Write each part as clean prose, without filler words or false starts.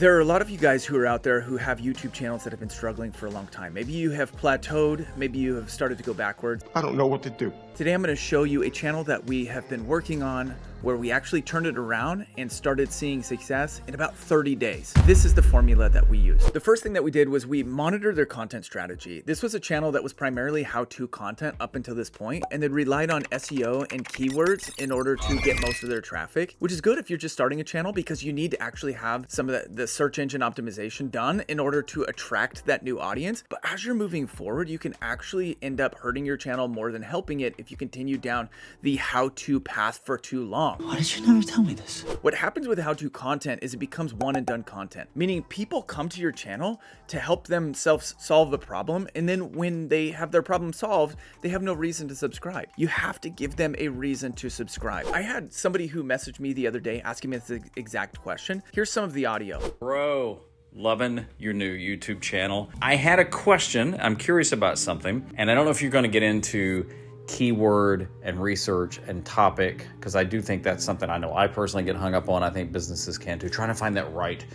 There are a lot of you guys who are out there who have YouTube channels that have been struggling for a long time. Maybe you have plateaued, maybe you have started to go backwards. I don't know what to do. Today I'm going to show you a channel that we have been working on where we actually turned it around and started seeing success in about 30 days. This is the formula that we use. The first thing that we did was we monitored their content strategy. This was a channel that was primarily how-to content up until this point, and they relied on SEO and keywords in order to get most of their traffic, which is good if you're just starting a channel because you need to actually have some of the search engine optimization done in order to attract that new audience. But as you're moving forward, you can actually end up hurting your channel more than helping it if you continue down the how-to path for too long. Why did you never tell me this? What happens with how-to content is it becomes one and done content, meaning people come to your channel to help themselves solve a problem, and then when they have their problem solved, they have no reason to subscribe. You have to give them a reason to subscribe. I had somebody who messaged me the other day asking me this exact question. Here's some of the audio. Bro, loving your new YouTube channel. I had a question. I'm curious about something, and I don't know if you're going to get into keyword and research and topic, because I do think that's something I know I personally get hung up on. I think businesses can too, trying to find that right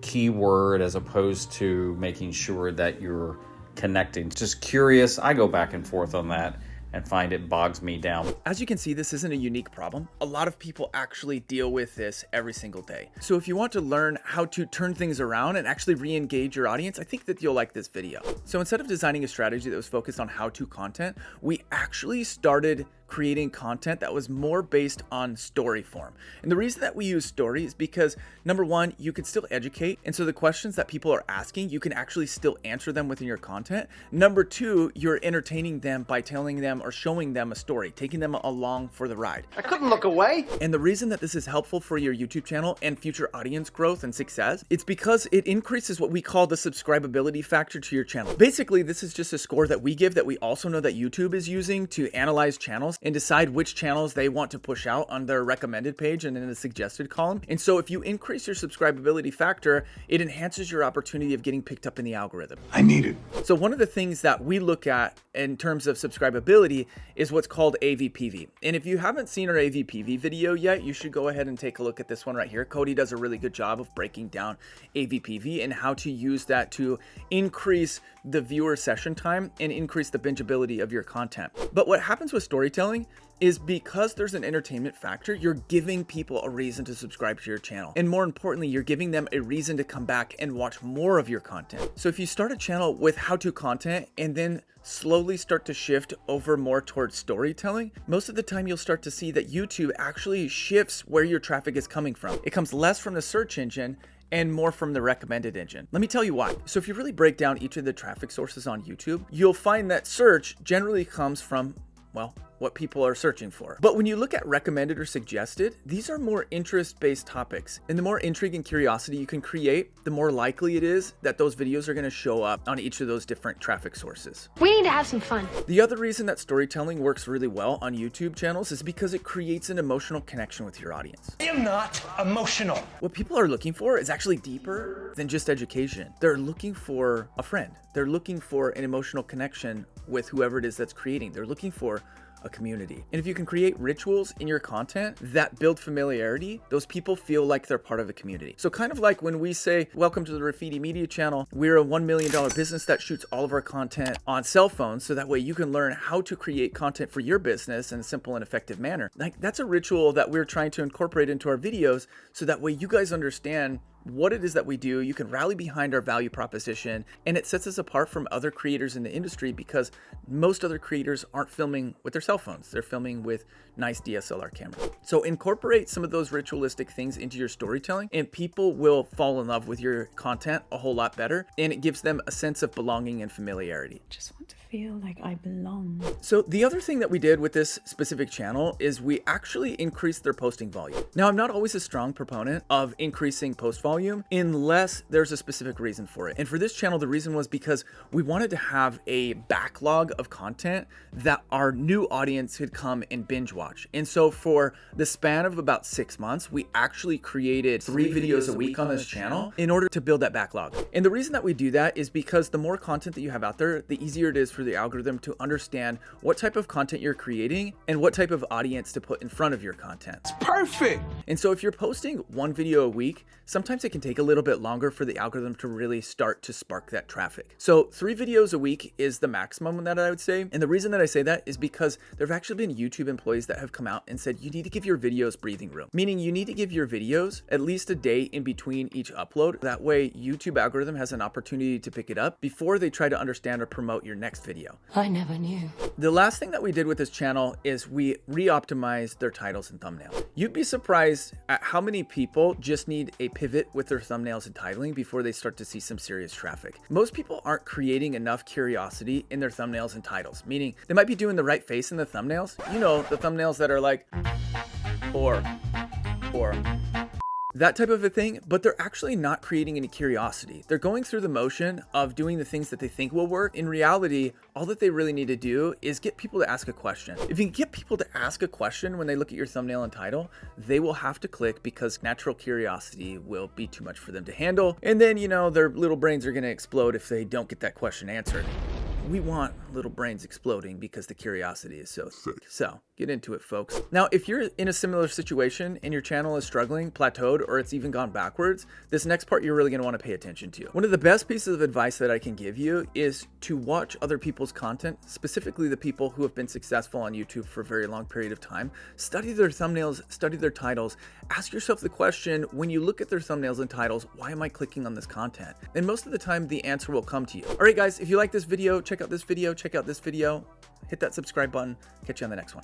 keyword as opposed to making sure that you're connecting. Just curious. I go back and forth on that and find it bogs me down. As you can see, this isn't a unique problem. A lot of people actually deal with this every single day. So if you want to learn how to turn things around and actually re-engage your audience, I think that you'll like this video. So instead of designing a strategy that was focused on how-to content, we actually started creating content that was more based on story form. And the reason that we use story is because, number one, you can still educate. And so the questions that people are asking, you can actually still answer them within your content. Number two, you're entertaining them by telling them or showing them a story, taking them along for the ride. I couldn't look away. And the reason that this is helpful for your YouTube channel and future audience growth and success, it's because it increases what we call the subscribability factor to your channel. Basically, this is just a score that we give that we also know that YouTube is using to analyze channels and decide which channels they want to push out on their recommended page and in the suggested column. And so if you increase your subscribability factor, it enhances your opportunity of getting picked up in the algorithm. I need it. So one of the things that we look at in terms of subscribability is what's called AVPV. And if you haven't seen our AVPV video yet, you should go ahead and take a look at this one right here. Cody does a really good job of breaking down AVPV and how to use that to increase the viewer session time and increase the bingeability of your content. But what happens with storytelling is because there's an entertainment factor, you're giving people a reason to subscribe to your channel. And more importantly, you're giving them a reason to come back and watch more of your content. So if you start a channel with how-to content and then slowly start to shift over more towards storytelling, most of the time you'll start to see that YouTube actually shifts where your traffic is coming from. It comes less from the search engine and more from the recommended engine. Let me tell you why. So if you really break down each of the traffic sources on YouTube, you'll find that search generally comes from, well, what people are searching for. But when you look at recommended or suggested, these are more interest-based topics. And the more intrigue and curiosity you can create, the more likely it is that those videos are going to show up on each of those different traffic sources. We need to have some fun. The other reason that storytelling works really well on YouTube channels is because it creates an emotional connection with your audience. I am not emotional. What people are looking for is actually deeper than just education. They're looking for a friend. They're looking for an emotional connection with whoever it is that's creating. They're looking for a community. And if you can create rituals in your content that build familiarity, those people feel like they're part of a community. So kind of like when we say, welcome to the Graffiti Media Channel, we're a $1 million business that shoots all of our content on cell phones, so that way you can learn how to create content for your business in a simple and effective manner. Like, that's a ritual that we're trying to incorporate into our videos, so that way you guys understand what it is that we do. You can rally behind our value proposition, and it sets us apart from other creators in the industry because most other creators aren't filming with their cell phones. They're filming with nice DSLR cameras. So incorporate some of those ritualistic things into your storytelling, and people will fall in love with your content a whole lot better, and it gives them a sense of belonging and familiarity. Just want to feel like I belong. So the other thing that we did with this specific channel is we actually increased their posting volume. Now, I'm not always a strong proponent of increasing post volume unless there's a specific reason for it. And for this channel, the reason was because we wanted to have a backlog of content that our new audience could come and binge watch. And so for the span of about 6 months, we actually created 3 videos a week on this channel in order to build that backlog. And the reason that we do that is because the more content that you have out there, the easier it is for the algorithm to understand what type of content you're creating and what type of audience to put in front of your content. It's perfect. And so if you're posting one video a week, sometimes it can take a little bit longer for the algorithm to really start to spark that traffic. So 3 videos a week is the maximum that I would say. And the reason that I say that is because there have actually been YouTube employees that have come out and said, you need to give your videos breathing room, meaning you need to give your videos at least a day in between each upload. That way YouTube algorithm has an opportunity to pick it up before they try to understand or promote your next video. I never knew. The last thing that we did with this channel is we re-optimized their titles and thumbnails. You'd be surprised at how many people just need a pivot with their thumbnails and titling before they start to see some serious traffic. Most people aren't creating enough curiosity in their thumbnails and titles, meaning they might be doing the right face in the thumbnails. You know, the thumbnails that are like, or, that type of a thing, but they're actually not creating any curiosity. They're going through the motion of doing the things that they think will work. In reality, all that they really need to do is get people to ask a question. If you can get people to ask a question when they look at your thumbnail and title, they will have to click because natural curiosity will be too much for them to handle. And then, you know, their little brains are gonna explode if they don't get that question answered. We want little brains exploding because the curiosity is so thick. So get into it, folks. Now, if you're in a similar situation and your channel is struggling, plateaued, or it's even gone backwards, this next part you're really gonna wanna pay attention to. One of the best pieces of advice that I can give you is to watch other people's content, specifically the people who have been successful on YouTube for a very long period of time. Study their thumbnails, study their titles. Ask yourself the question, when you look at their thumbnails and titles, why am I clicking on this content? And most of the time, the answer will come to you. All right, guys, if you like this video, check out this video, check out this video, hit that subscribe button, catch you on the next one.